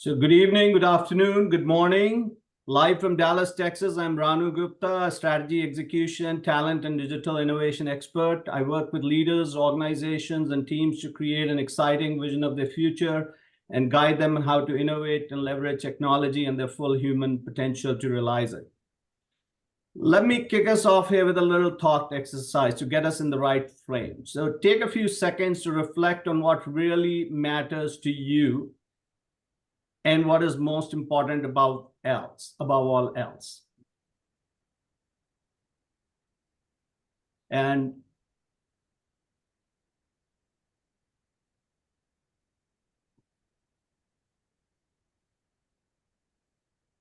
So good evening, good afternoon, good morning. Live from Dallas, Texas, I'm Ranu Gupta, a strategy execution, talent, and digital innovation expert. I work with leaders, organizations, and teams to create an exciting vision of their future and guide them on how to innovate and leverage technology and their full human potential to realize it. Let me kick us off here with a little thought exercise to get us in the right frame. So take a few seconds to reflect on what really matters to you and what is most important above all else. And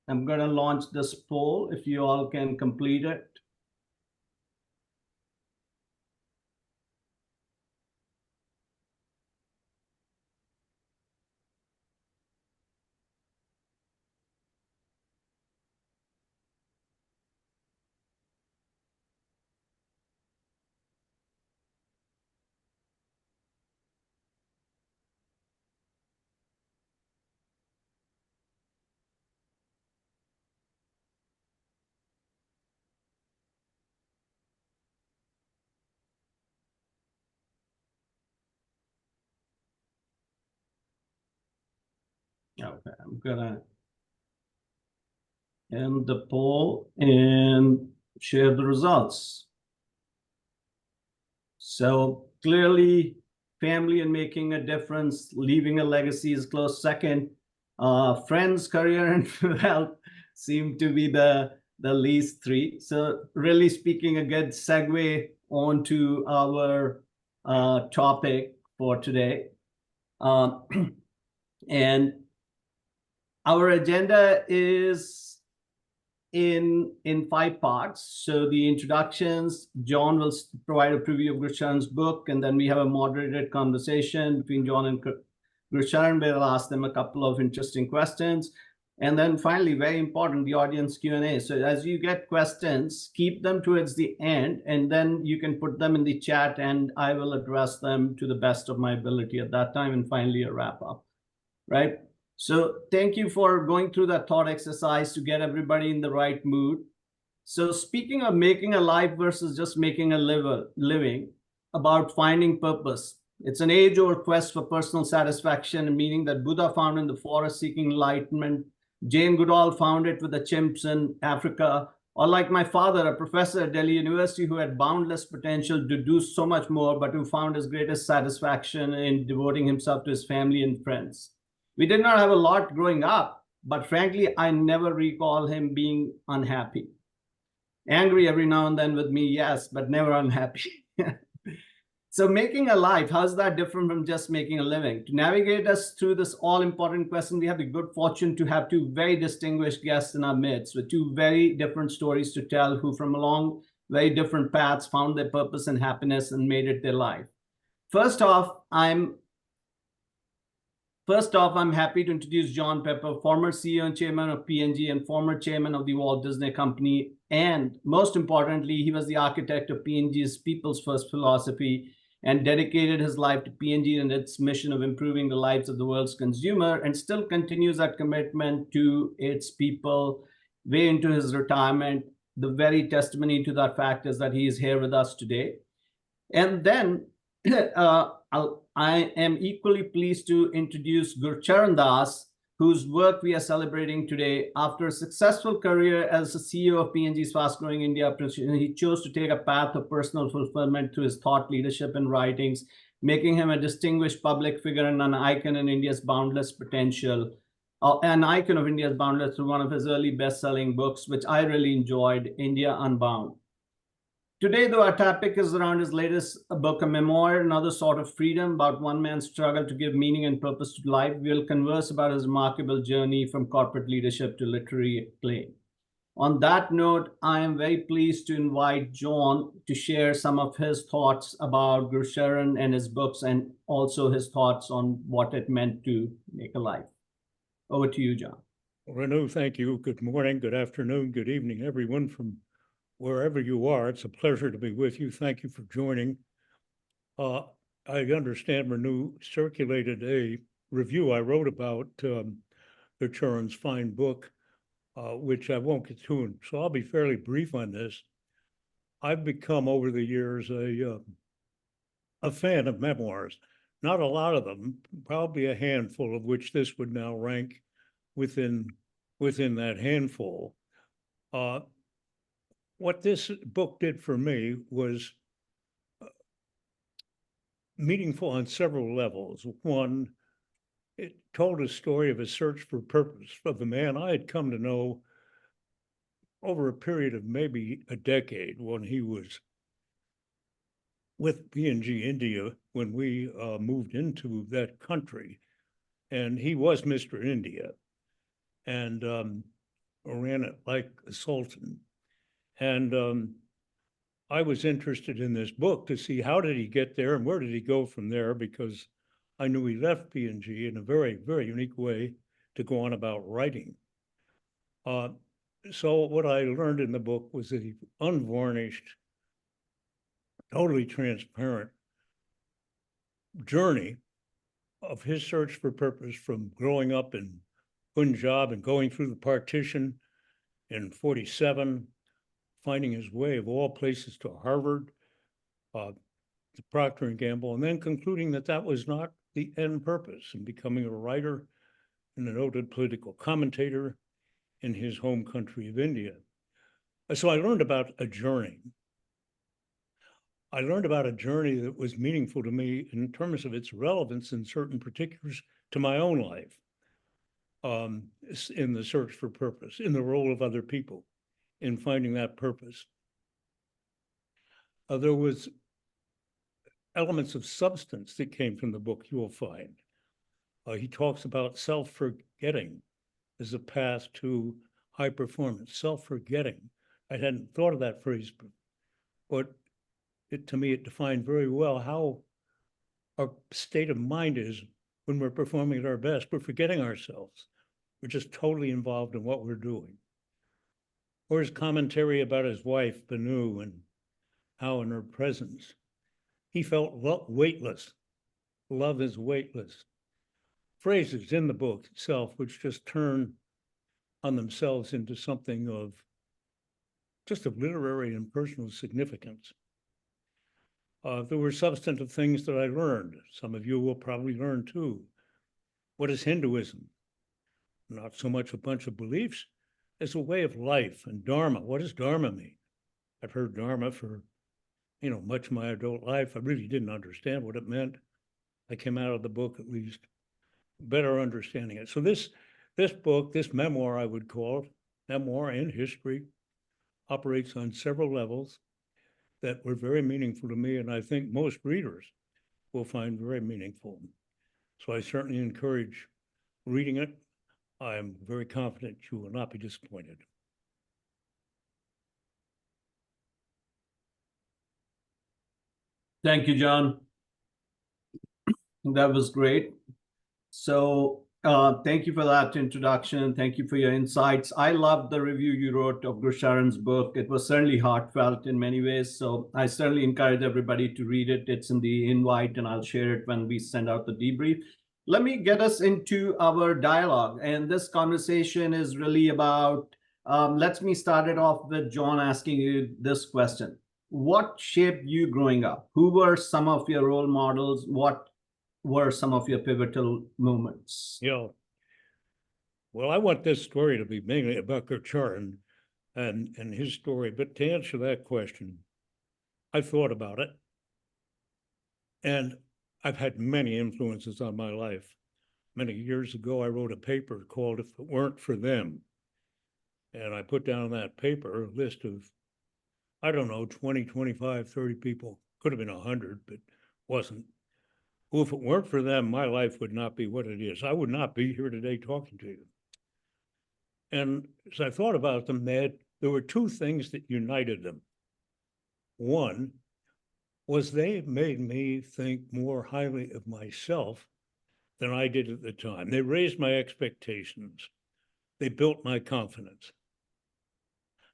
I'm going to launch this poll if you all can complete it. Okay, I'm gonna end the poll and share the results. So clearly, family and making a difference, leaving a legacy is close second. Friends, career, and wealth seem to be the least three. So really speaking, a good segue onto our topic for today. And our agenda is in 5 parts. So the introductions, John will provide a preview of Gurcharan's book, and then we have a moderated conversation between John and Gurcharan, where I'll ask them a couple of interesting questions. And then finally, very important, the audience Q&A. So as you get questions, keep them towards the end, and then you can put them in the chat, and I will address them to the best of my ability at that time, and finally a wrap up, right? So thank you for going through that thought exercise to get everybody in the right mood. So speaking of making a life versus just making a living, about finding purpose. It's an age-old quest for personal satisfaction and meaning that Buddha found in the forest seeking enlightenment. Jane Goodall found it with the chimps in Africa. Or like my father, a professor at Delhi University who had boundless potential to do so much more, but who found his greatest satisfaction in devoting himself to his family and friends. We did not have a lot growing up, but frankly, I never recall him being unhappy. Angry every now and then with me, yes, but never unhappy. So making a life, how's that different from just making a living? To navigate us through this all-important question, we have the good fortune to have 2 very distinguished guests in our midst with 2 very different stories to tell, who from along very different paths found their purpose and happiness and made it their life. First off, I'm happy to introduce John Pepper, former CEO and chairman of P&G and former chairman of the Walt Disney Company. And most importantly, he was the architect of P&G's People's First philosophy and dedicated his life to P&G and its mission of improving the lives of the world's consumer, and still continues that commitment to its people way into his retirement. The very testimony to that fact is that he is here with us today. And then I am equally pleased to introduce Gurcharan Das, whose work we are celebrating today. After a successful career as the CEO of P&G's fast-growing India operation, he chose to take a path of personal fulfillment through his thought leadership and writings, making him a distinguished public figure and an icon in India's boundless potential. An icon of India's boundless through one of his early best-selling books, which I really enjoyed, India Unbound. Today, though, our topic is around his latest book, a memoir, Another Sort of Freedom, about one man's struggle to give meaning and purpose to life. We'll converse about his remarkable journey from corporate leadership to literary acclaim. On that note, I am very pleased to invite John to share some of his thoughts about Gurcharan and his books, and also his thoughts on what it meant to make a life. Over to you, John. Renu, thank you. Good morning, good afternoon, good evening, everyone from wherever you are. It's a pleasure to be with you. Thank you for joining. I understand Renu circulated a review I wrote about Gurcharan's fine book, which I won't get to, so I'll be fairly brief on this. I've become over the years a fan of memoirs. Not a lot of them, probably a handful, of which this would now rank within that handful. What this book did for me was meaningful on several levels. One, it told a story of a search for purpose of the man I had come to know over a period of maybe a decade when he was with P&G India when we moved into that country. And he was Mr. India and ran it like a sultan. And I was interested in this book to see how did he get there and where did he go from there, because I knew he left P&G in a very, very unique way to go on about writing. So what I learned in the book was that he unvarnished, totally transparent journey of his search for purpose from growing up in Punjab and going through the partition in 47, finding his way of all places to Harvard, to Procter & Gamble, and then concluding that that was not the end purpose, and becoming a writer and a noted political commentator in his home country of India. So I learned about a journey. I learned about a journey that was meaningful to me in terms of its relevance in certain particulars to my own life, in the search for purpose, in the role of other people, in finding that purpose. There was elements of substance that came from the book, you will find. He talks about self-forgetting as a path to high performance, self-forgetting. I hadn't thought of that phrase, but to me, it defined very well how our state of mind is when we're performing at our best. We're forgetting ourselves. We're just totally involved in what we're doing. Or his commentary about his wife, Banu, and how in her presence, he felt weightless. Love is weightless. Phrases in the book itself, which just turn on themselves into something of just of literary and personal significance. There were substantive things that I learned. Some of you will probably learn too. What is Hinduism? Not so much a bunch of beliefs as a way of life. And Dharma, what does Dharma mean? I've heard Dharma for, much of my adult life. I really didn't understand what it meant. I came out of the book at least better understanding it. So this book, this memoir, I would call it, memoir and history, operates on several levels that were very meaningful to me, and I think most readers will find very meaningful. So I certainly encourage reading it. I'm very confident you will not be disappointed. Thank you, John. That was great. So thank you for that introduction. Thank you for your insights. I loved the review you wrote of Gurcharan's book. It was certainly heartfelt in many ways. So I certainly encourage everybody to read it. It's in the invite, and I'll share it when we send out the debrief. Let me get us into our dialogue. And this conversation is really about, let me start it off with John asking you this question. What shaped you growing up? Who were some of your role models? What were some of your pivotal moments? Yeah. Well, I want this story to be mainly about Gurcharan and his story, but to answer that question, I thought about it. And I've had many influences on my life. Many years ago, I wrote a paper called If It Weren't for Them. And I put down on that paper a list of, 20, 25, 30 people. Could have been 100, but wasn't. Well, if it weren't for them, my life would not be what it is. I would not be here today talking to you. And as I thought about them, there were two things that united them. One was they made me think more highly of myself than I did at the time. They raised my expectations. They built my confidence.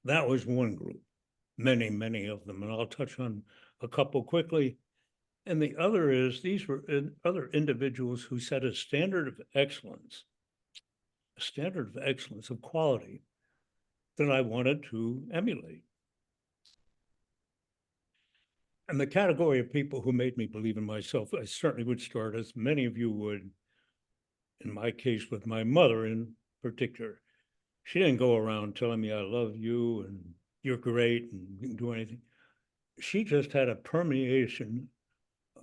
That was one group, many, many of them, and I'll touch on a couple quickly. And the other is, these were other individuals who set a standard of excellence a standard of excellence, of quality that I wanted to emulate. And the category of people who made me believe in myself, I certainly would start, as many of you would, in my case, with my mother in particular. She didn't go around telling me I love you and you're great and you can do anything. She just had a permeation,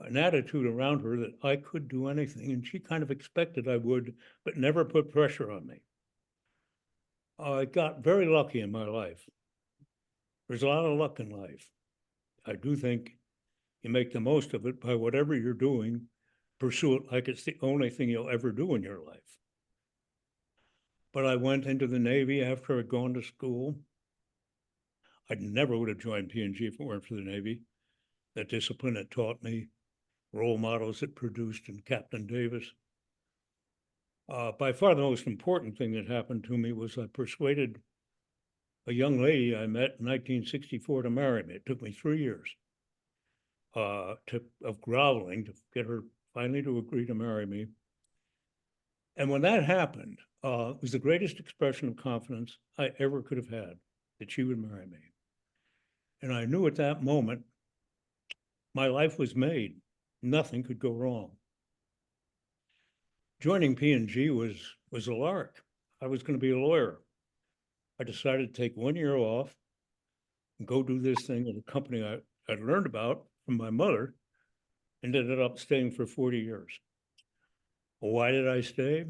an attitude around her that I could do anything, and she kind of expected I would, but never put pressure on me. I got very lucky in my life. There's a lot of luck in life. I do think you make the most of it by whatever you're doing, pursue it like it's the only thing you'll ever do in your life. But I went into the Navy after I'd gone to school. I never would have joined P&G if it weren't for the Navy. That discipline it taught me, role models it produced in Captain Davis. By far the most important thing that happened to me was I persuaded a young lady I met in 1964 to marry me. It took me 3 years of groveling to get her finally to agree to marry me. And when that happened, it was the greatest expression of confidence I ever could have had that she would marry me. And I knew at that moment, my life was made. Nothing could go wrong. Joining P&G was a lark. I was going to be a lawyer. I decided to take 1 year off and go do this thing at a company I'd learned about from my mother, and ended up staying for 40 years. Why did I stay?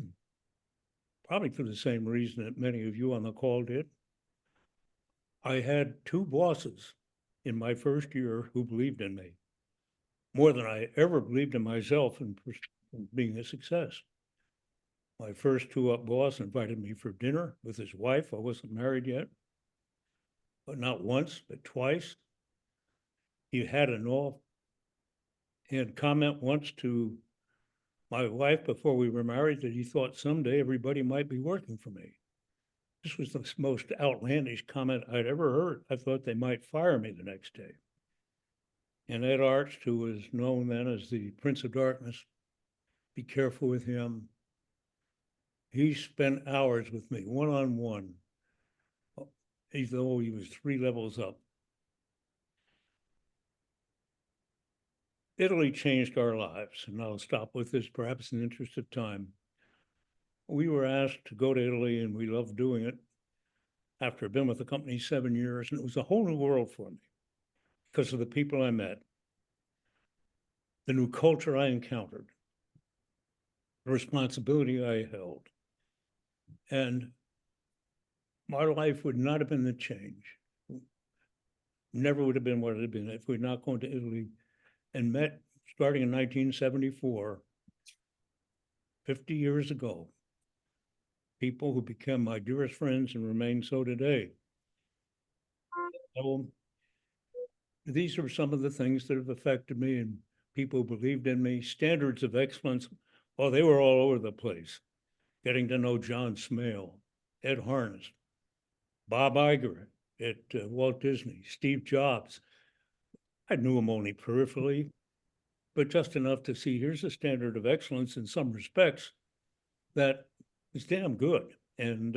Probably for the same reason that many of you on the call did. I had 2 bosses in my first year who believed in me, more than I ever believed in myself and being a success. My first 2 up boss invited me for dinner with his wife. I wasn't married yet, but not once, but twice. He had an offhand comment once to my wife before we were married that he thought someday everybody might be working for me. This was the most outlandish comment I'd ever heard. I thought they might fire me the next day. And Ed Arch, who was known then as the Prince of Darkness, be careful with him. He spent hours with me, one-on-one, even though he was 3 levels up. Italy changed our lives, and I'll stop with this perhaps in the interest of time. We were asked to go to Italy, and we loved doing it after I'd been with the company 7 years, and it was a whole new world for me because of the people I met, the new culture I encountered, the responsibility I held. And my life would not have been the change. Never would have been what it had been if we'd not gone to Italy and met, starting in 1974, 50 years ago, people who became my dearest friends and remain so today. So these are some of the things that have affected me, and people who believed in me. Standards of excellence, oh, they were all over the place. Getting to know John Smale, Ed Harness, Bob Iger at Walt Disney, Steve Jobs. I knew him only peripherally, but just enough to see here's a standard of excellence in some respects that is damn good and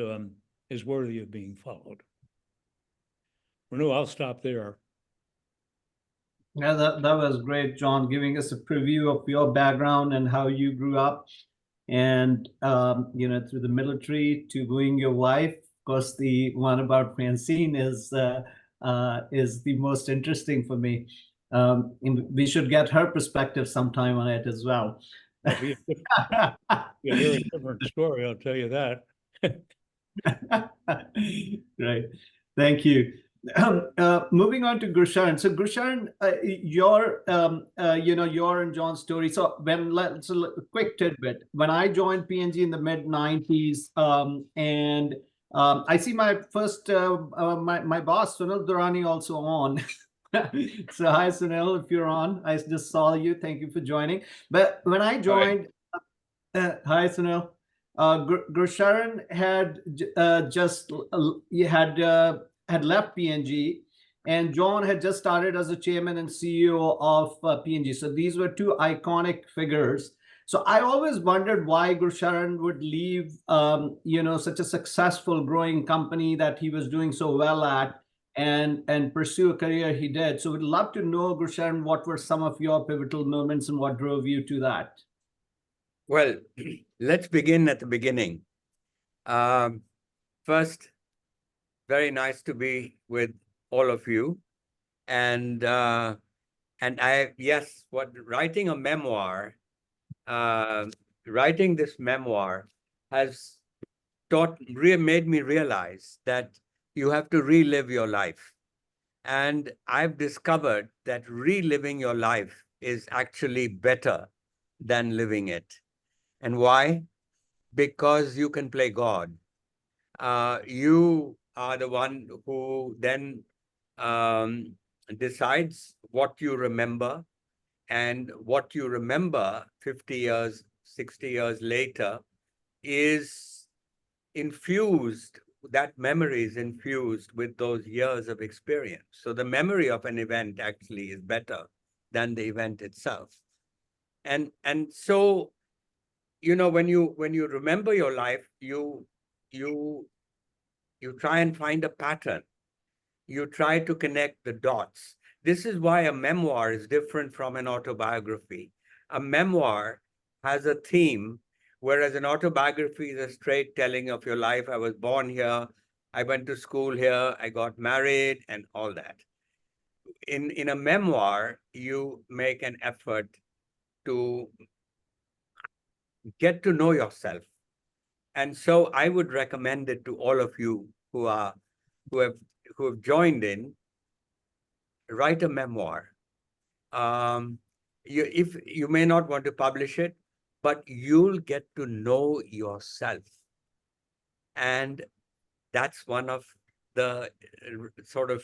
is worthy of being followed. Renu, I'll stop there. Yeah, that was great, John, giving us a preview of your background and how you grew up, and through the military to wooing your wife. Of course, the one about Francine is the most interesting for me. We should get her perspective sometime on it as well. That'll be a very different story, I'll tell you that. Right. Thank you. Moving on to Gurcharan. So Gurcharan, your and John's story. So let's a quick tidbit. When I joined P&G in the mid 90s, and I see my first my boss Sunil Durrani also on. So hi Sunil, if you're on, I just saw you. Thank you for joining. But when I joined, hi Sunil. Gurcharan had had left P&G, and John had just started as the chairman and CEO of P&G. So these were 2 iconic figures So I always wondered why Gurcharan would leave, such a successful growing company that he was doing so well at, and pursue a career he did. So we'd love to know, Gurcharan, what were some of your pivotal moments and what drove you to that? Well, let's begin at the beginning. First, very nice to be with all of you. And writing a memoir, writing this memoir has made me realize that you have to relive your life. And I've discovered that reliving your life is actually better than living it. And why? Because you can play God. You are the one who then decides what you remember, and what you remember 50 years, 60 years later is infused, that memory is infused with those years of experience. So the memory of an event actually is better than the event itself. And so, when you remember your life, you try and find a pattern. You try to connect the dots. This is why a memoir is different from an autobiography. A memoir has a theme, whereas an autobiography is a straight telling of your life. I was born here, I went to school here, I got married, and all that. In a memoir, you make an effort to get to know yourself. And so I would recommend it to all of you who have joined in. Write a memoir. If you may not want to publish it, but you'll get to know yourself. And that's one of the sort of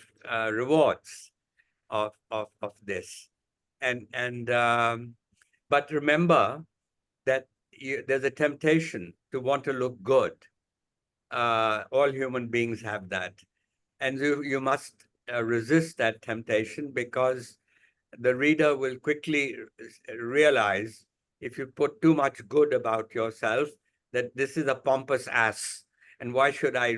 rewards of this. But remember that there's a temptation to want to look good. All human beings have that. And you must resist that temptation, because the reader will quickly realize, if you put too much good about yourself, that this is a pompous ass, and why should I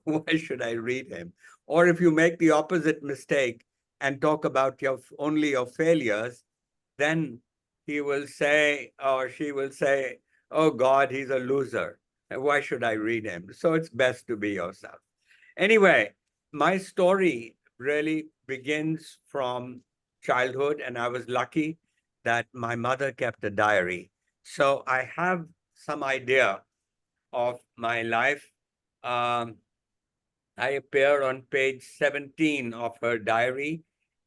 read him? Or if you make the opposite mistake and talk about only your failures, then he will say, or she will say, oh God, he's a loser, and why should I read him? So it's best to be yourself. Anyway, my story really begins from childhood, and I was lucky that my mother kept a diary. So I have some idea of my life. I appear on page 17 of her diary,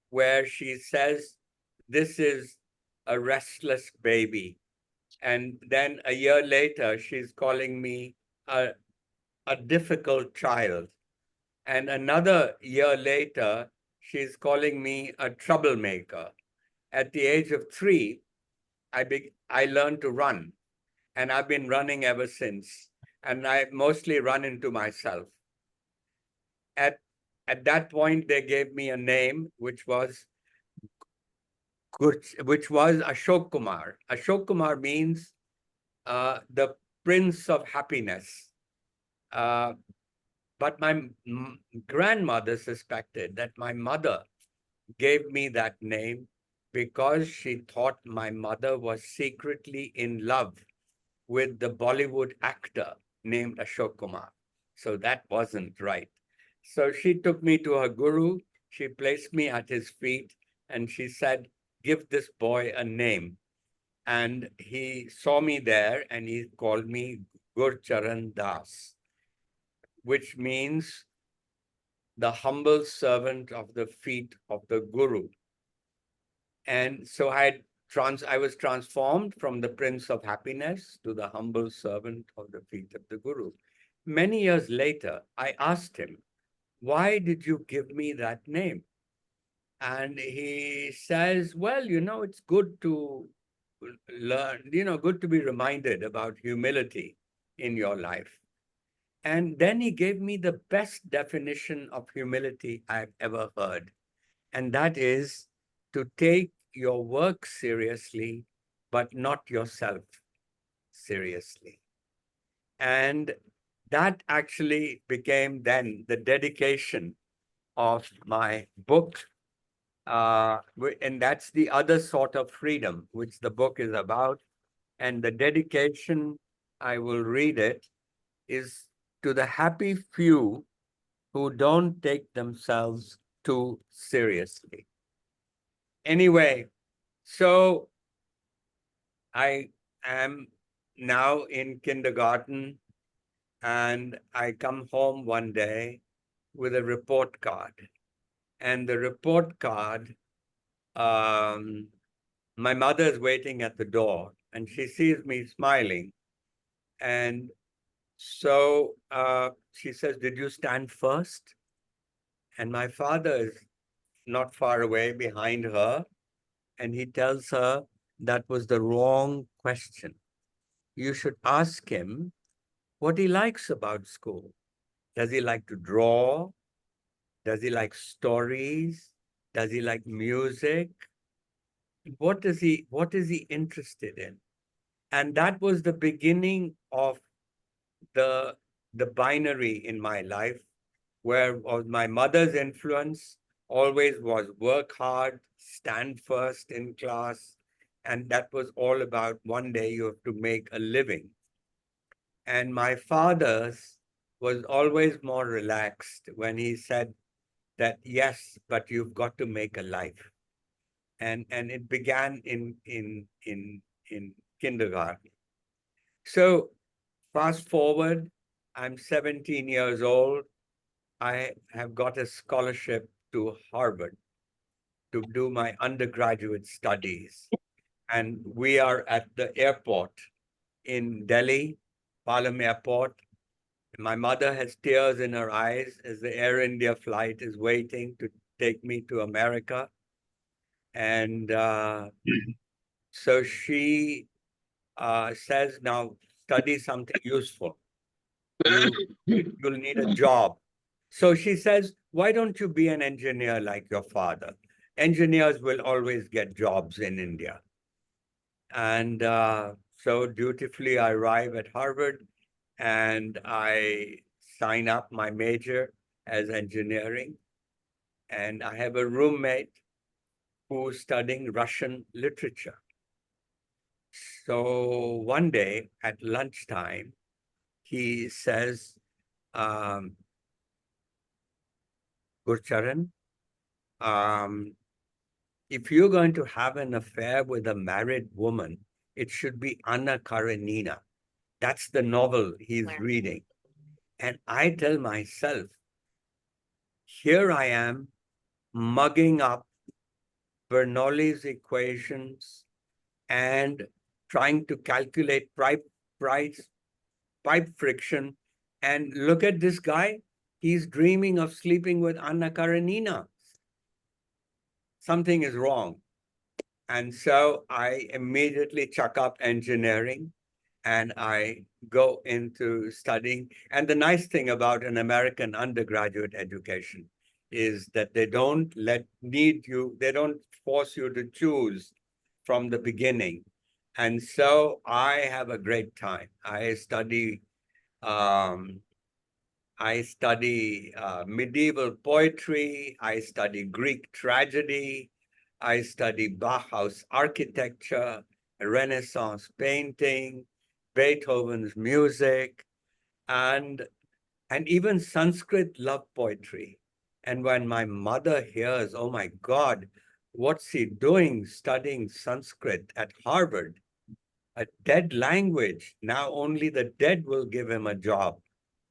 where she says, this is a restless baby. And then a year later, she's calling me a difficult child. And another year later, she's calling me a troublemaker. At the age of 3, I learned to run, and I've been running ever since. And I mostly run into myself. At that point, they gave me a name, which was Ashok Kumar. Ashok Kumar means the Prince of Happiness. But my grandmother suspected that my mother gave me that name because she thought my mother was secretly in love with the Bollywood actor named Ashok Kumar. So that wasn't right. So she took me to her guru. She placed me at his feet, and she said, give this boy a name. And he saw me there, and he called me Gurcharan Das, which means the humble servant of the feet of the guru. And so I was transformed from the Prince of Happiness to the humble servant of the feet of the guru. Many years later, I asked him, why did you give me that name? And he says, well, it's good to learn, good to be reminded about humility in your life. And then he gave me the best definition of humility I've ever heard. And that is to take your work seriously but not yourself seriously. And that actually became then the dedication of my book. And that's the other sort of freedom which the book is about. And the dedication, I will read it, is to the happy few who don't take themselves too seriously. Anyway, so I am now in kindergarten, and I come home one day with a report card. And the report card, my mother is waiting at the door, and she sees me smiling. And so she says, "Did you stand first?" And my father is not far away behind her, and he tells her that was the wrong question. You should ask him what he likes about school. Does he like to draw? Does he like stories? Does he like music? What is he interested in? And that was the beginning of the binary in my life, where my mother's influence always was work hard, stand first in class, and that was all about one day you have to make a living. And my father's was always more relaxed when he said that, yes, but you've got to make a life. And it began in kindergarten. So fast forward, I'm 17 years old. I have got a scholarship to Harvard to do my undergraduate studies. And we are at the airport in Delhi, Palam Airport. My mother has tears in her eyes as the Air India flight is waiting to take me to America. And so she says, now study something useful. You'll need a job. So she says, why don't you be an engineer like your father? Engineers will always get jobs in India. And so dutifully, I arrive at Harvard and I sign up my major as engineering. And I have a roommate who's studying Russian literature. So one day at lunchtime, he says, Gurcharan, if you're going to have an affair with a married woman, it should be Anna Karenina. That's the novel he's reading. And I tell myself, here I am mugging up Bernoulli's equations and trying to calculate pipe friction. And look at this guy. He's dreaming of sleeping with Anna Karenina. Something is wrong. And so I immediately chuck up engineering and I go into studying. And the nice thing about an American undergraduate education is that they don't they don't force you to choose from the beginning. And so I have a great time. I study medieval poetry, I study Greek tragedy, I study Bauhaus architecture, Renaissance painting, Beethoven's music, and even Sanskrit love poetry. And when my mother hears, oh my God, what's he doing studying Sanskrit at Harvard? A dead language. Now only the dead will give him a job.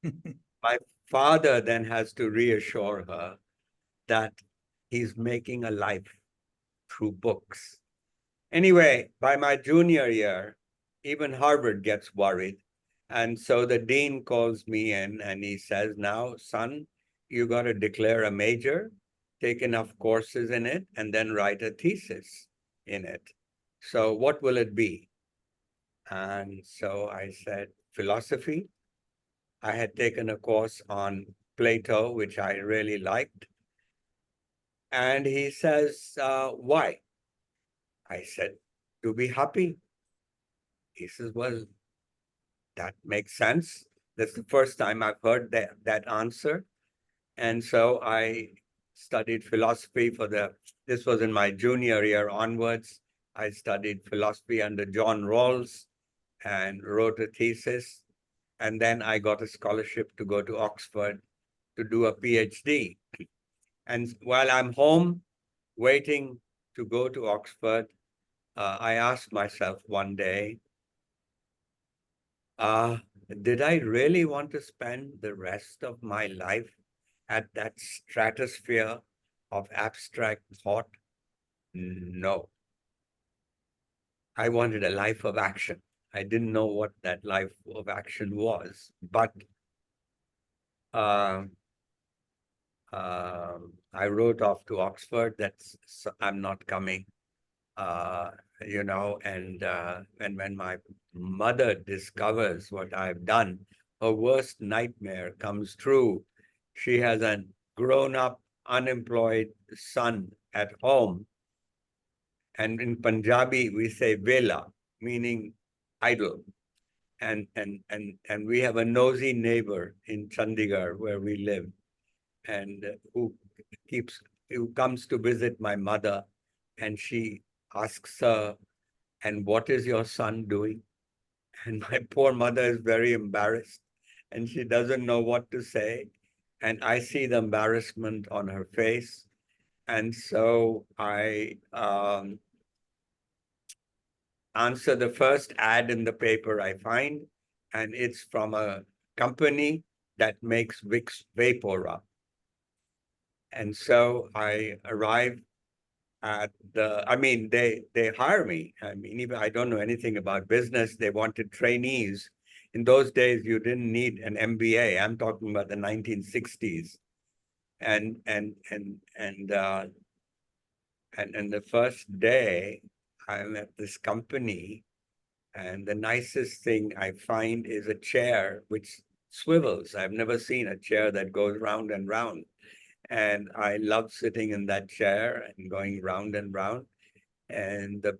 My father then has to reassure her that he's making a life through books. Anyway, by my junior year, even Harvard gets worried. And so the dean calls me in and he says, now, son, you got to declare a major, take enough courses in it, and then write a thesis in it. So what will it be? And so I said, philosophy. I had taken a course on Plato, which I really liked. And he says, why? I said, to be happy. He says, well, that makes sense. That's the first time I've heard that answer. And so I studied philosophy this was in my junior year onwards. I studied philosophy under John Rawls and wrote a thesis. And then I got a scholarship to go to Oxford to do a PhD. And while I'm home waiting to go to Oxford, I asked myself one day, did I really want to spend the rest of my life at that stratosphere of abstract thought? No. I wanted a life of action. I didn't know what that life of action was, but I wrote off to Oxford that I'm not coming, and when my mother discovers what I've done, her worst nightmare comes true. She has a grown-up, unemployed son at home. And in Punjabi, we say vela, meaning idle. And we have a nosy neighbor in Chandigarh where we live, and who comes to visit my mother, and she asks her, and what is your son doing? And my poor mother is very embarrassed, and she doesn't know what to say. And I see the embarrassment on her face. And so I answer the first ad in the paper I find, and it's from a company that makes Vicks Vapora. And so I arrive at they hire me. I mean, even I don't know anything about business. They wanted trainees. In those days, you didn't need an MBA. I'm talking about the 1960s. And the first day I'm at this company, and the nicest thing I find is a chair which swivels. I've never seen a chair that goes round and round. And I love sitting in that chair and going round and round. And the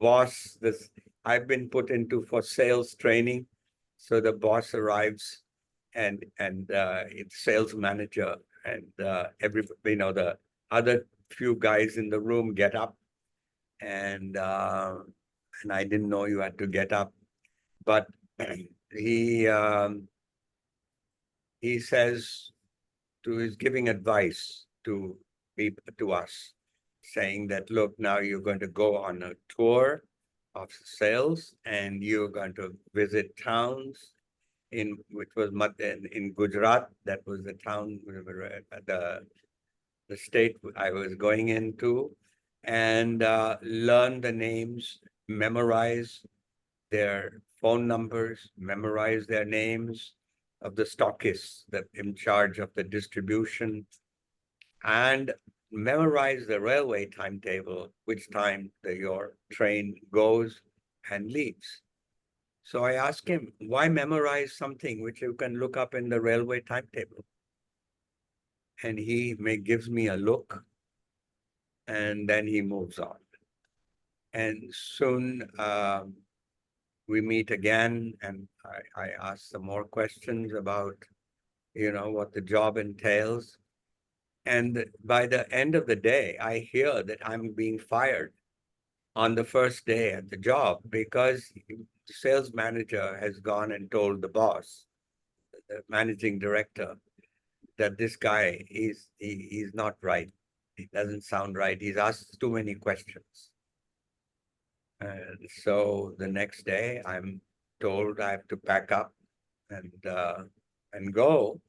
boss, I've been put into for sales training. So the boss arrives, and it's sales manager, and the other few guys in the room get up, and I didn't know you had to get up, but he says he's giving advice to us, saying that, look, now you're going to go on a tour of sales, and you're going to visit towns in Gujarat. That was the town, the state I was going into, and learn the names, memorize their phone numbers, memorize their names of the stockists that in charge of the distribution, and memorize the railway timetable, which time your train goes and leaves. So I asked him, why memorize something which you can look up in the railway timetable? And he gives me a look, and then he moves on. And soon we meet again, and I ask some more questions about, what the job entails. And by the end of the day, I hear that I'm being fired on the first day at the job because the sales manager has gone and told the boss, the managing director, that this guy he's not right. He doesn't sound right. He's asked too many questions. And so the next day, I'm told I have to pack up and go.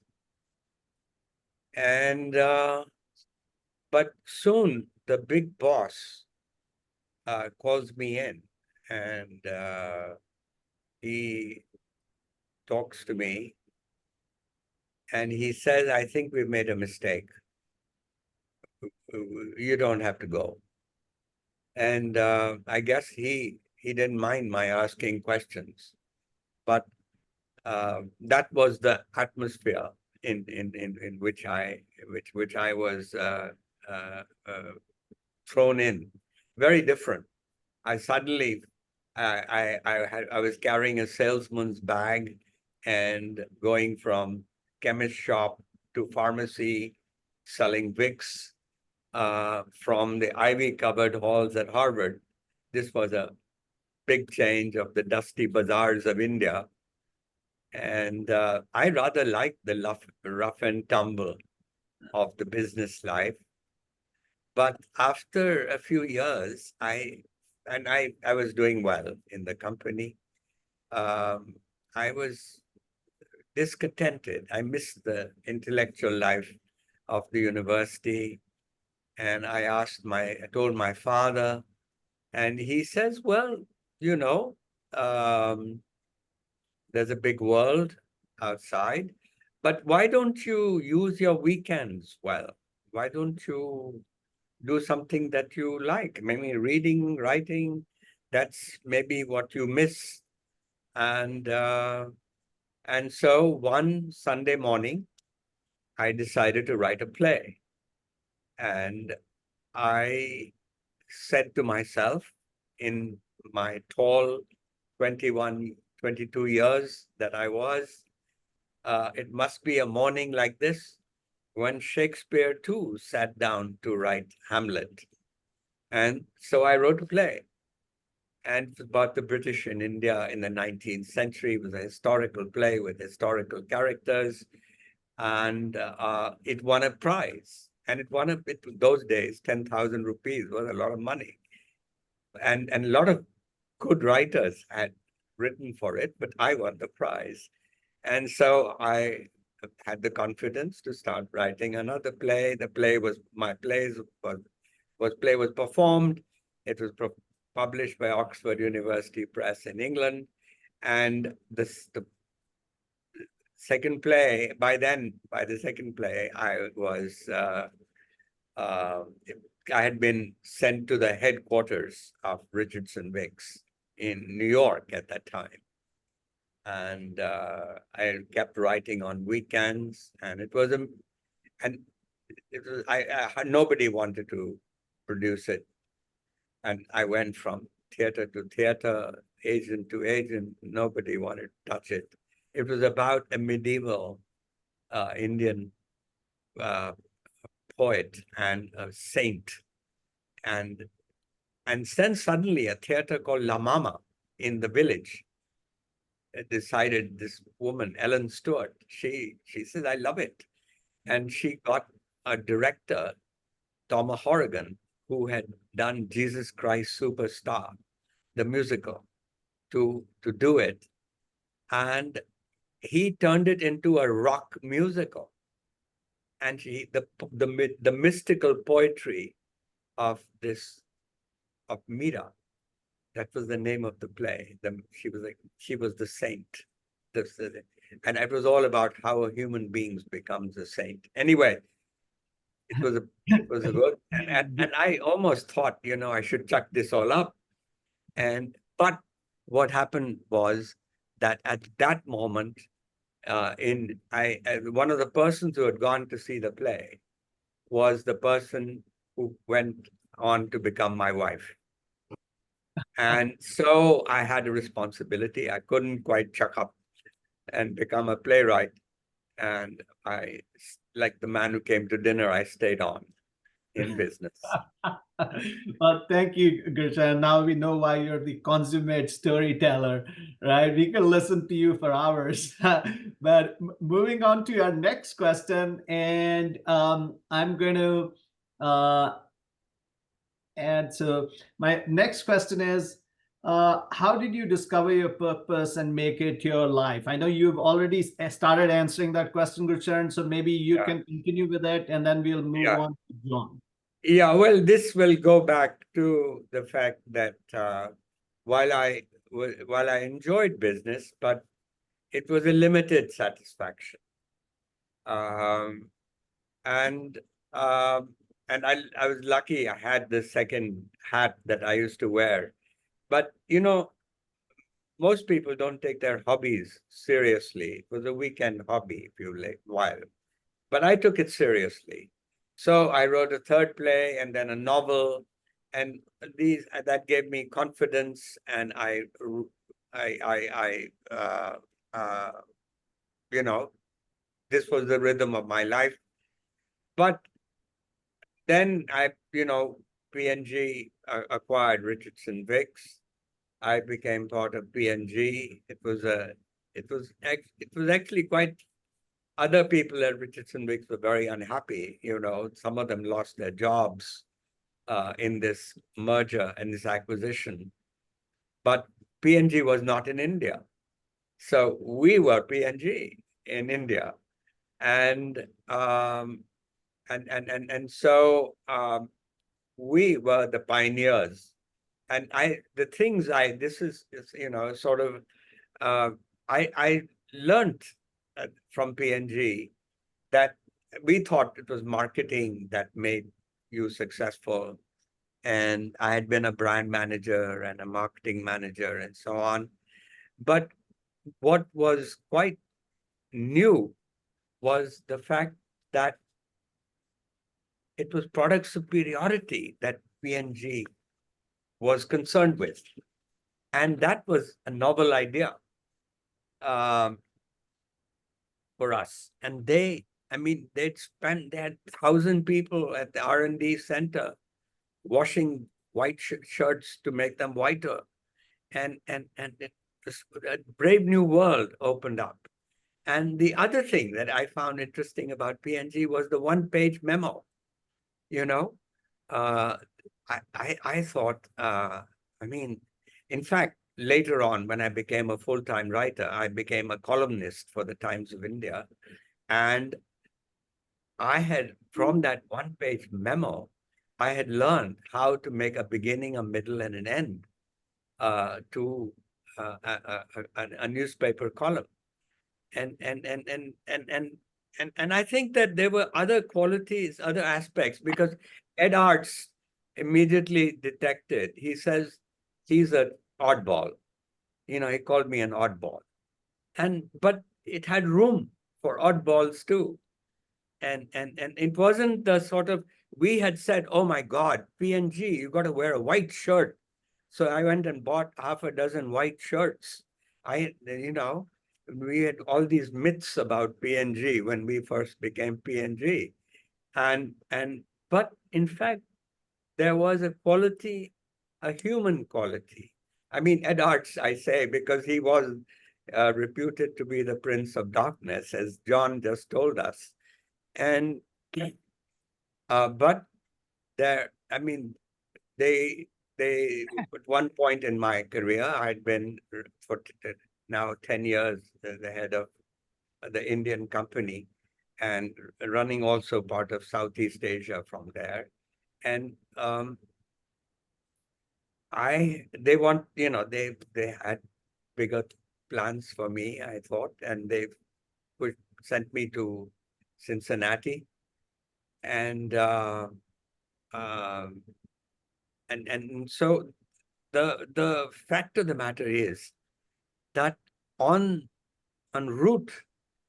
And but soon the big boss calls me in, and he talks to me, and he says, I think we've made a mistake. You don't have to go. And I guess he didn't mind my asking questions, but that was the atmosphere in which I was thrown in. Very different. I suddenly I was carrying a salesman's bag and going from chemist shop to pharmacy, selling Vicks, from the ivy-covered halls at Harvard. This was a big change of the dusty bazaars of India. And I rather liked the rough and tumble of the business life. But after a few years, I was doing well in the company. I was discontented. I missed the intellectual life of the university. And I told my father, and he says, well, you know, there's a big world outside, but why don't you use your weekends well? Why don't you do something that you like? Maybe reading, writing, that's maybe what you miss. And so one Sunday morning, I decided to write a play. And I said to myself, in my tall 21, 22 years that I was, it must be a morning like this when Shakespeare too sat down to write Hamlet. And so I wrote a play. And it's about the British in India in the 19th century. It was a historical play with historical characters. And it won a prize. And those days, 10,000 rupees was a lot of money. And a lot of good writers had written for it, but I won the prize. And so I had the confidence to start writing another play. My play was performed. It was published by Oxford University Press in England. And the second play, by the second play, I had been sent to the headquarters of Richardson Vicks in New York at that time. And I kept writing on weekends, and nobody wanted to produce it. And I went from theater to theater, agent to agent, nobody wanted to touch it. It was about a medieval Indian poet and a saint. And then suddenly a theater called La Mama in the village decided, this woman, Ellen Stewart, she says, I love it. And she got a director, Thomas Horrigan, who had done Jesus Christ Superstar, the musical, to do it. And he turned it into a rock musical. And the mystical poetry of Meera, that was the name of the play. She was the saint. And it was all about how a human being becomes a saint. Anyway, it was a good, and I almost thought, I should chuck this all up. But what happened was that at that moment, one of the persons who had gone to see the play was the person who went on to become my wife. And so I had a responsibility. I couldn't quite chuck up and become a playwright. And like the man who came to dinner, I stayed on in business. Well, thank you, Gurcharan. Now we know why you're the consummate storyteller, right? We can listen to you for hours. But moving on to our next question, and I'm going to add. So my next question is, how did you discover your purpose and make it your life? I know you've already started answering that question, Gurcharan, so maybe you can continue with it, and then we'll move on to John. Yeah, well, this will go back to the fact that while I enjoyed business, but it was a limited satisfaction. And I was lucky I had the second hat that I used to wear. But, most people don't take their hobbies seriously. It was a weekend hobby, if you like, while. But I took it seriously. So I wrote a third play and then a novel. and that gave me confidence, and uh, you know, this was the rhythm of my life. But then P&G acquired Richardson Vicks. I became part of P&G. It was actually quite. Other people at Richardson Vicks were very unhappy. Some of them lost their jobs in this merger and this acquisition. But P&G was not in India. So we were P&G in India. And so we were the pioneers. And this is sort of, I learned from P&G that we thought it was marketing that made you successful. And I had been a brand manager and a marketing manager and so on. But what was quite new was the fact that it was product superiority that P&G was concerned with. And that was a novel idea for us. And they had 1,000 people at the R&D center washing white shirts to make them whiter. And it was a brave new world opened up. And the other thing that I found interesting about P&G was the one-page memo. I thought, in fact, later on, when I became a full-time writer, I became a columnist for the Times of India. And from that one-page memo, I had learned how to make a beginning, a middle, and an end to a newspaper column. And I think that there were other qualities, other aspects, because Ed Arts immediately detected. He says he's an oddball. He called me an oddball. But it had room for oddballs too. And it wasn't the sort of, we had said, oh my God, P&G, you got to wear a white shirt. So I went and bought half a dozen white shirts. We had all these myths about P&G when we first became P&G. But in fact, there was a quality, a human quality. Ed Arts, I say, because he was reputed to be the Prince of Darkness, as John just told us. And but there, they at one point in my career, I'd been for now 10 years the head of the Indian company and running also part of Southeast Asia from there. And they had bigger plans for me, I thought, and they sent me to Cincinnati. And so the fact of the matter is that en route,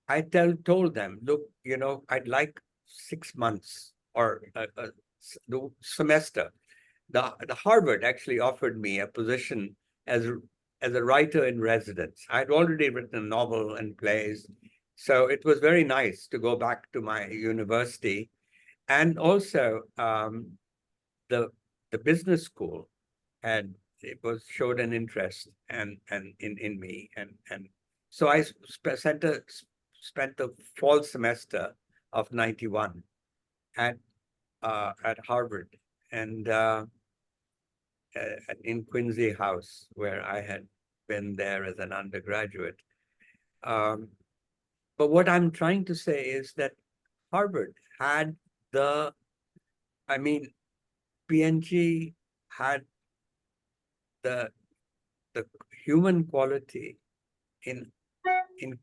I told them, look, I'd like 6 months or the semester. The Harvard actually offered me a position as a writer in residence. I'd already written a novel and plays, so it was very nice to go back to my university. And also, the business school showed an interest and in me, and so I spent the fall semester of '91 at Harvard, and in Quincy House, where I had been there as an undergraduate. But what I'm trying to say is that Harvard had P&G had the human quality in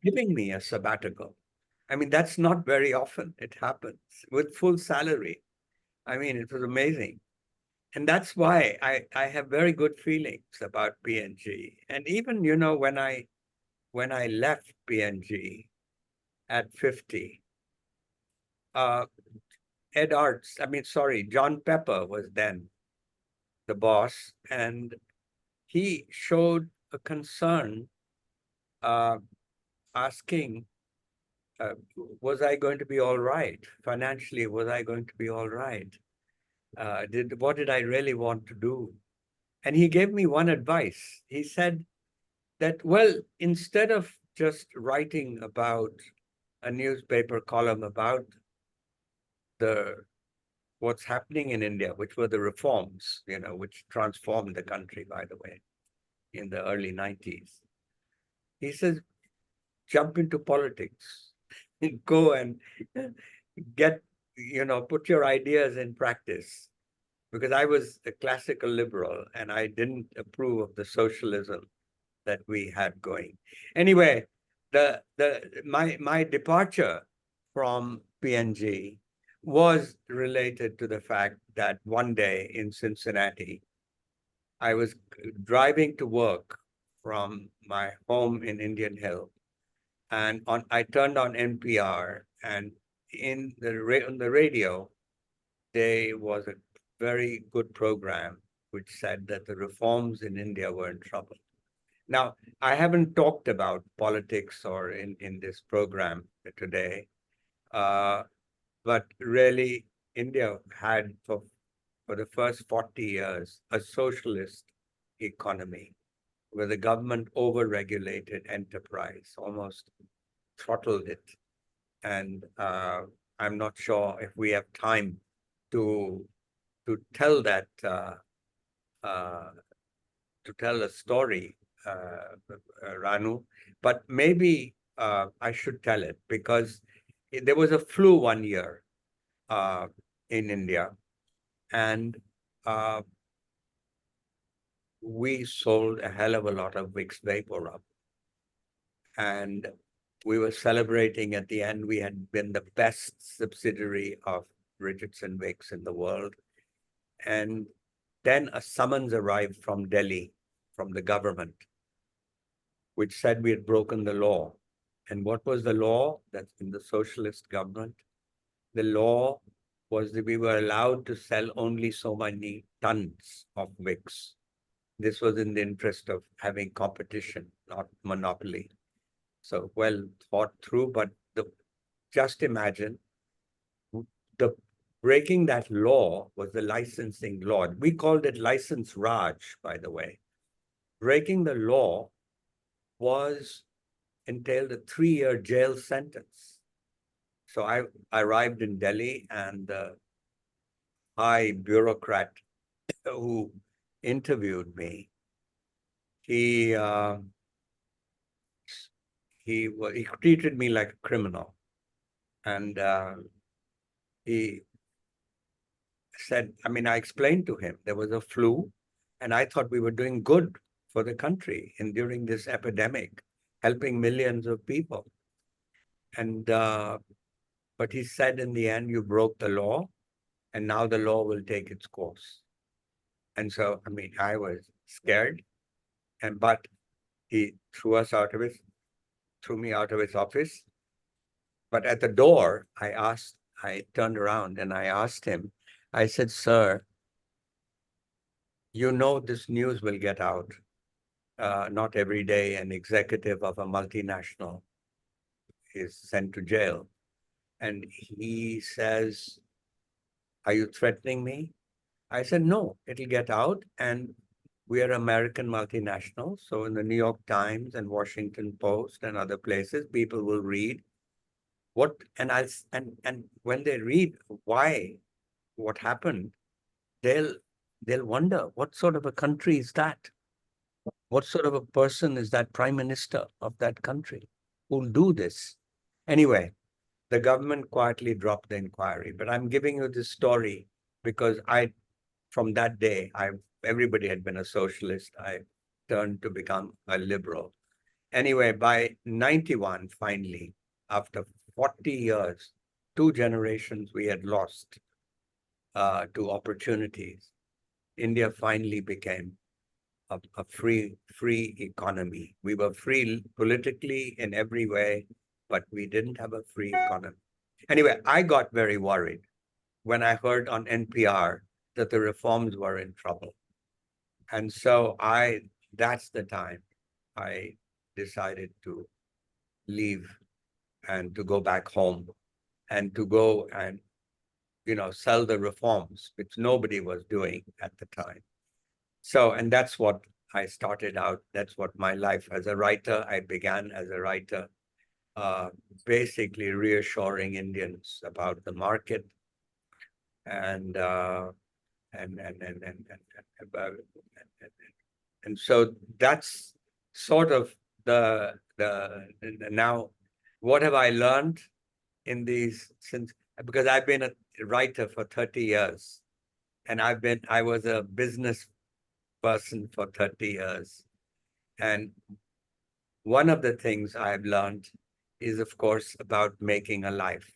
giving me a sabbatical. That's not very often it happens with full salary. It was amazing. And that's why I have very good feelings about P&G. And even, when I left P&G at 50, John Pepper was then the boss, and he showed a concern, asking, was I going to be all right? Financially, was I going to be all right? What did I really want to do? And he gave me one advice. He said that, well, instead of just writing about a newspaper column about the what's happening in India, which were the reforms, which transformed the country, by the way, in the early 90s. He says, jump into politics, go and get, put your ideas in practice. Because I was a classical liberal and I didn't approve of the socialism that we had going. Anyway, my departure from P&G was related to the fact that one day in Cincinnati, I was driving to work from my home in Indian Hill, and I turned on NPR, and on the radio, there was a very good program which said that the reforms in India were in trouble. Now, I haven't talked about politics or in this program today, but really, India had for the first 40 years a socialist economy where the government over-regulated enterprise, almost throttled it. And I'm not sure if we have time to tell that, to tell a story, Ranu, but maybe I should tell it because there was a flu one year in India, and we sold a hell of a lot of Vicks VapoRub. And we were celebrating at the end. We had been the best subsidiary of Richardson Vicks in the world. And then a summons arrived from Delhi, from the government, which said we had broken the law. And what was the law? That's in the socialist government. The law was that we were allowed to sell only so many tons of Vicks. This was in the interest of having competition, not monopoly. So well thought through, but just imagine the breaking that law was the licensing law. We called it license Raj, by the way. Breaking the law entailed a 3-year jail sentence. So I arrived in Delhi, and the high bureaucrat who interviewed me, he treated me like a criminal, and he said, I explained to him there was a flu, and I thought we were doing good for the country and during this epidemic, helping millions of people. And but he said, in the end, you broke the law, and now the law will take its course. And so, I was scared, but he threw me out of his office. But at the door, I turned around and I asked him, I said, sir, this news will get out. Not every day an executive of a multinational is sent to jail. And he says, are you threatening me? I said, no, it'll get out. And we are American multinationals. So in the New York Times and Washington Post and other places, people will read and when they read what happened, they'll wonder, what sort of a country is that? What sort of a person is that prime minister of that country who'll do this? Anyway, the government quietly dropped the inquiry. But I'm giving you this story because from that day, everybody had been a socialist. I turned to become a liberal. Anyway, by 91, finally, after 40 years, 2 generations we had lost to opportunities, India finally became a free economy. We were free politically in every way, but we didn't have a free economy. Anyway, I got very worried when I heard on NPR that the reforms were in trouble. And so that's the time I decided to leave and to go back home and to go and, sell the reforms, which nobody was doing at the time. So, and that's what I started out. That's what my life as a writer. I began as a writer, basically reassuring Indians about the market and about and so that's sort of the now what have I learned in these since because I've been a writer for 30 years and I was a business person for 30 years. And one of the things I've learned is, of course, about making a life.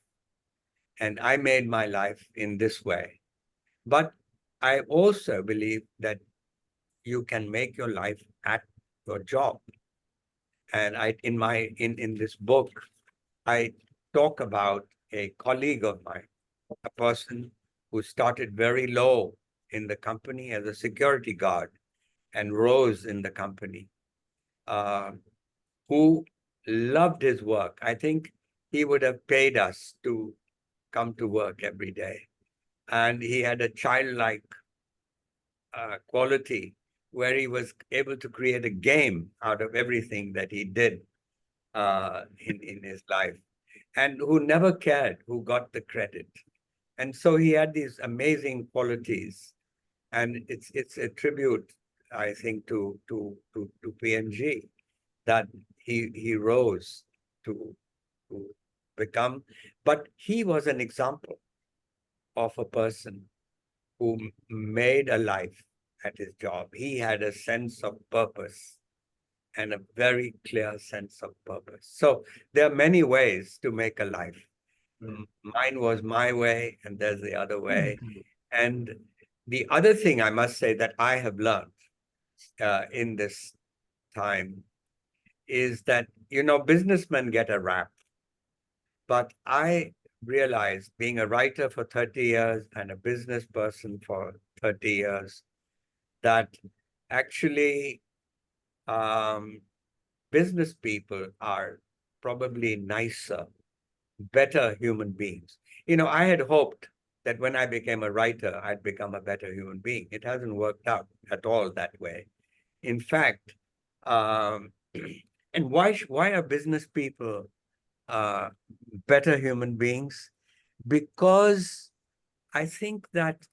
And I made my life in this way. But I also believe that you can make your life at your job. And in this book, I talk about a colleague of mine, a person who started very low in the company as a security guard and rose in the company, who loved his work. I think he would have paid us to come to work every day. And he had a childlike quality where he was able to create a game out of everything that he did in his life, and who never cared who got the credit. And so he had these amazing qualities, and it's a tribute, I think, to P&G that he rose to become. But he was an example of a person who made a life at his job. He had a sense of purpose and a very clear sense of purpose. So there are many ways to make a life. Mine was my way, and there's the other way. And the other thing I must say that I have learned in this time is that, businessmen get a rap. But I realized, being a writer for 30 years and a business person for 30 years, that actually business people are probably nicer, better human beings. I had hoped that when I became a writer, I'd become a better human being. It hasn't worked out at all that way. In fact, and why are business people better human beings? Because I think that,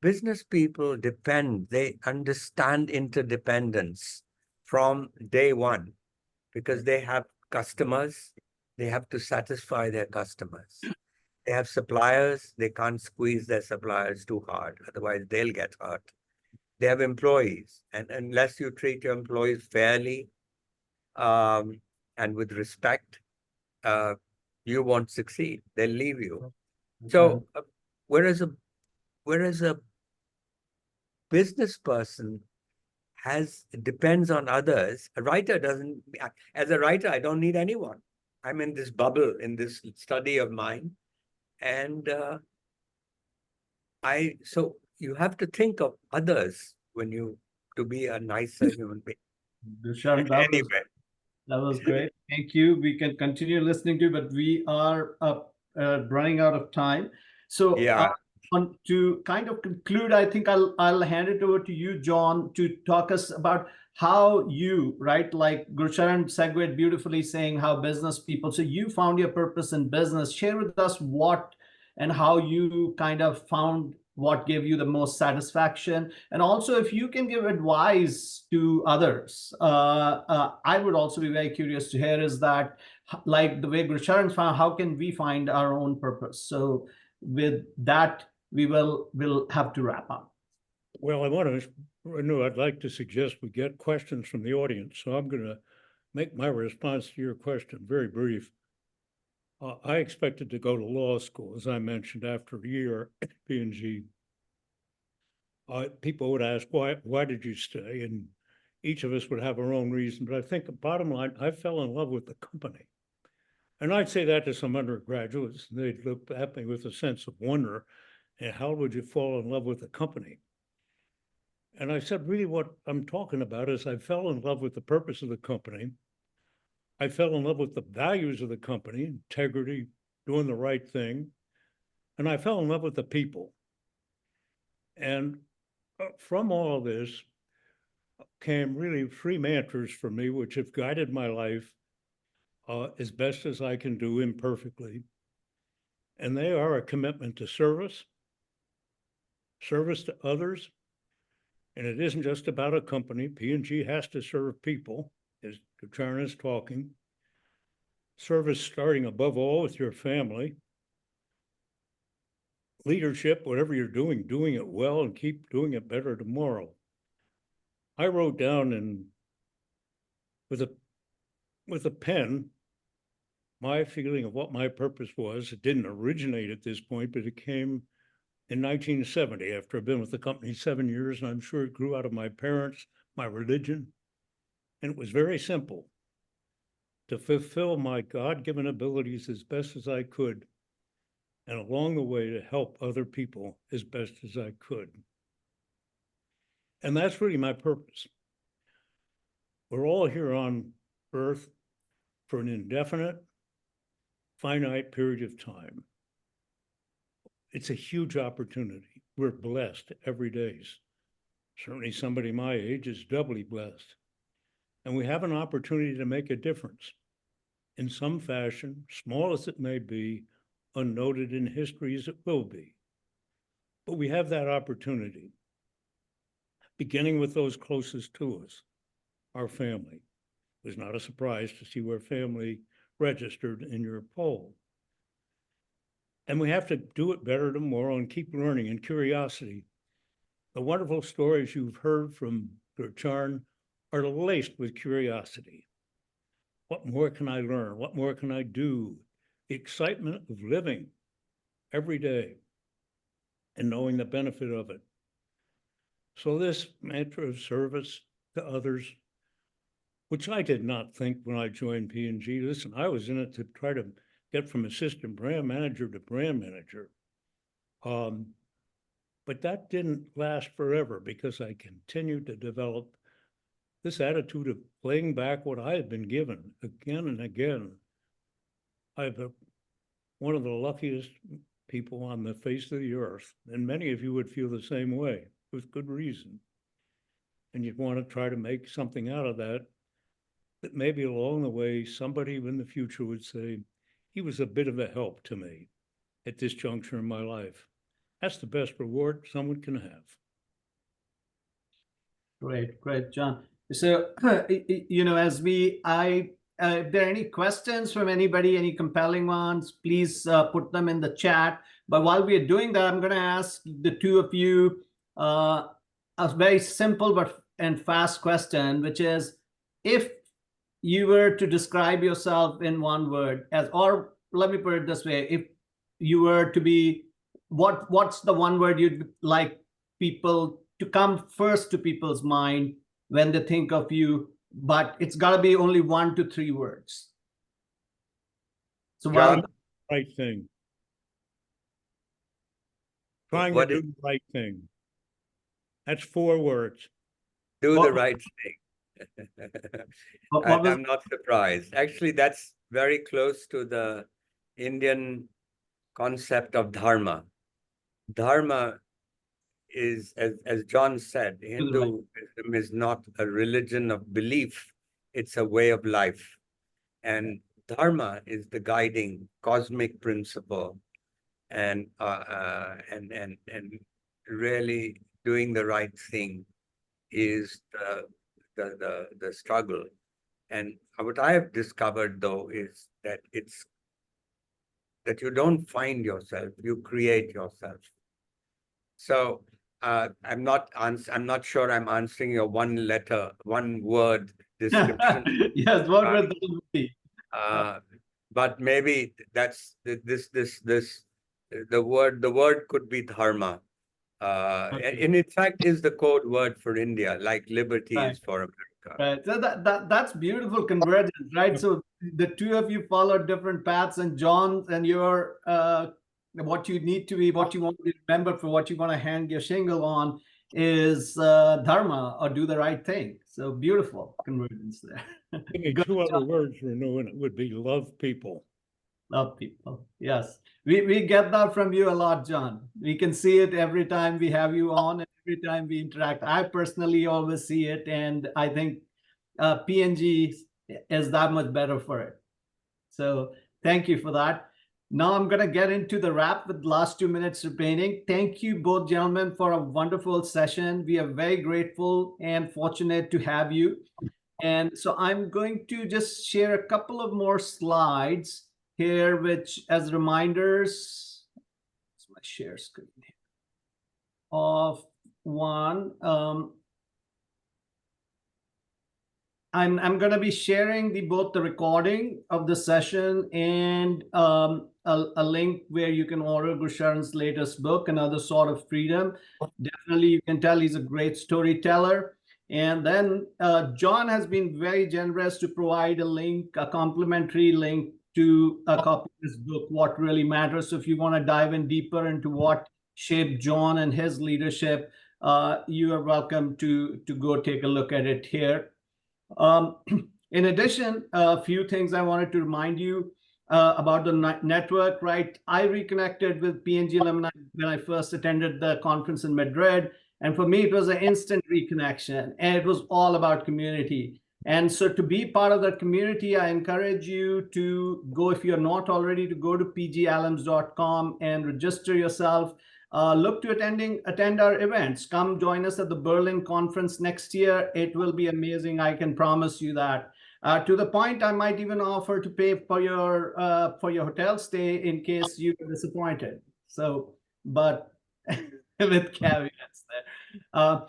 business people they understand interdependence from day one, because they have customers, they have to satisfy their customers. They have suppliers, they can't squeeze their suppliers too hard, otherwise they'll get hurt. They have employees, and unless you treat your employees fairly and with respect, you won't succeed. They'll leave you. So whereas a business person depends on others, a writer doesn't. As a writer, I don't need anyone. I'm in this bubble, in this study of mine, and so you have to think of others to be a nicer human being. Gurcharan, Anyway. that was great. Thank you. We can continue listening to you, but we are running out of time. So Yeah. to kind of conclude, I think I'll hand it over to you, John, to talk us about how you, right, like Gurcharan segued beautifully saying how business people, so you found your purpose in business. Share with us what and how you kind of found what gave you the most satisfaction, and also if you can give advice to others. I would also be very curious to hear is that, like the way Gurcharan found, how can we find our own purpose? So with that, we'll have to wrap up. Well, I'd like to suggest we get questions from the audience. So I'm going to make my response to your question very brief. I expected to go to law school, as I mentioned, after a year at P&G. People would ask, why did you stay? And each of us would have our own reason. But I think the bottom line, I fell in love with the company. And I'd say that to some undergraduates. They'd look at me with a sense of wonder And how would you fall in love with a company? And I said, really what I'm talking about is I fell in love with the purpose of the company. I fell in love with the values of the company, integrity, doing the right thing. And I fell in love with the people. And from all of this came really three mantras for me, which have guided my life as best as I can do imperfectly. And they are a commitment to service to others. And it isn't just about a company. P&G has to serve people, as Gurcharan is talking. Service starting above all with your family. Leadership, whatever you're doing it well and keep doing it better tomorrow. I wrote down with a pen my feeling of what my purpose was. It didn't originate at this point, but it came in 1970 after I've been with the company 7 years, and I'm sure it grew out of my parents, my religion. And it was very simple: to fulfill my God-given abilities as best as I could, and along the way to help other people as best as I could. And that's really my purpose. We're all here on Earth for an indefinite, finite period of time. It's a huge opportunity. We're blessed every day. Certainly somebody my age is doubly blessed. And we have an opportunity to make a difference in some fashion, small as it may be, unnoted in history as it will be. But we have that opportunity, beginning with those closest to us, our family. It was not a surprise to see where family registered in your poll. And we have to do it better tomorrow and keep learning and curiosity. The wonderful stories you've heard from Gurcharan are laced with curiosity. What more can I learn? What more can I do? The excitement of living every day and knowing the benefit of it. So this mantra of service to others, which I did not think when I joined P&G. Listen, I was in it to try to get from assistant brand manager to brand manager. But that didn't last forever because I continued to develop this attitude of playing back what I had been given again and again. I'm one of the luckiest people on the face of the earth, and many of you would feel the same way with good reason. And you'd want to try to make something out of that maybe along the way, somebody in the future would say, he was a bit of a help to me at this juncture in my life. That's the best reward someone can have. Great, John. So, as if there are any questions from anybody, any compelling ones, please put them in the chat. But while we are doing that, I'm going to ask the two of you a very simple and fast question, which is, if you were to describe yourself in one word, or let me put it this way, if you were to be, what's the one word you'd like people to come first to people's mind when they think of you? But it's got to be only 1 to 3 words. So John? Right thing. Trying to do the right thing. That's 4 words. Do the right thing. I'm not surprised. Actually, that's very close to the Indian concept of dharma. Dharma is, as John said, Hinduism is not a religion of belief, it's a way of life. And dharma is the guiding cosmic principle, and really doing the right thing is the struggle. And what I have discovered, though, is that you don't find yourself, you create yourself. So I'm not sure I'm answering your one word description. Yes, what would that be? But maybe that's the word could be dharma. Okay. And in fact is the code word for India, like liberty is for America. Right. So that's beautiful convergence, right? So the two of you follow different paths, and John and your what you need to be, what you want to be remembered for, what you want to hang your shingle on is dharma, or do the right thing. So beautiful convergence there. Give me Good two other job. words, Renu, and it would be love people. Love people. Yes. We get that from you a lot, John. We can see it every time we have you on, and every time we interact. I personally always see it, and I think P&G is that much better for it. So thank you for that. Now I'm going to get into the wrap with the last 2 minutes remaining. Thank you both gentlemen for a wonderful session. We are very grateful and fortunate to have you. And so I'm going to just share a couple of more slides here, which as reminders, it's my share screen here, of one. I'm going to be sharing both the recording of the session and a link where you can order Gurcharan's latest book, Another Sort of Freedom. Definitely, you can tell he's a great storyteller. And then John has been very generous to provide a link, a complimentary link to a copy of his book, What Really Matters. So if you want to dive in deeper into what shaped John and his leadership, you are welcome to go take a look at it here. In addition, a few things I wanted to remind you about the network, right? I reconnected with P&G alumni when I first attended the conference in Madrid. And for me, it was an instant reconnection, and it was all about community. And so to be part of that community, I encourage you to go, if you're not already, to go to pgalums.com and register yourself. Look to attend our events. Come join us at the Berlin conference next year. It will be amazing. I can promise you that. To the point, I might even offer to pay for your hotel stay in case you are disappointed. So, but with caveats there.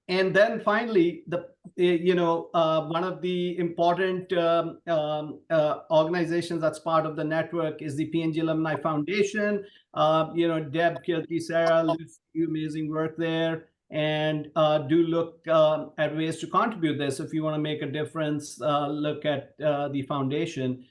And then finally, one of the important organizations that's part of the network is the P&G Alumni Foundation. Deb, Kirti, Sarah, do amazing work there. And do look at ways to contribute this. So if you want to make a difference, look at the foundation.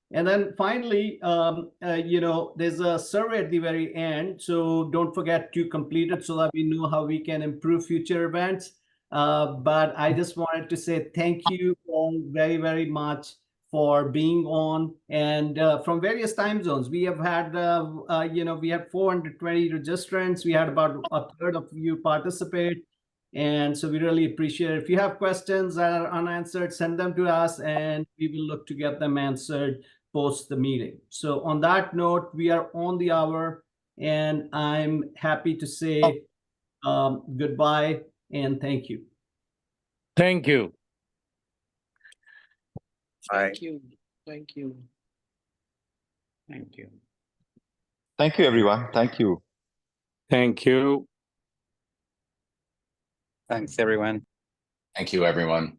And then finally, there's a survey at the very end. So don't forget to complete it so that we know how we can improve future events. But I just wanted to say thank you all very, very much for being on, and from various time zones. We have had, we had 420 registrants. We had about a third of you participate. And so we really appreciate it. If you have questions that are unanswered, send them to us and we will look to get them answered post the meeting. So on that note, we are on the hour, and I'm happy to say goodbye and thank you. Thank you. Thank you. Thank you. Thank you. Thank you, everyone. Thank you. Thank you. Thanks, everyone. Thank you, everyone.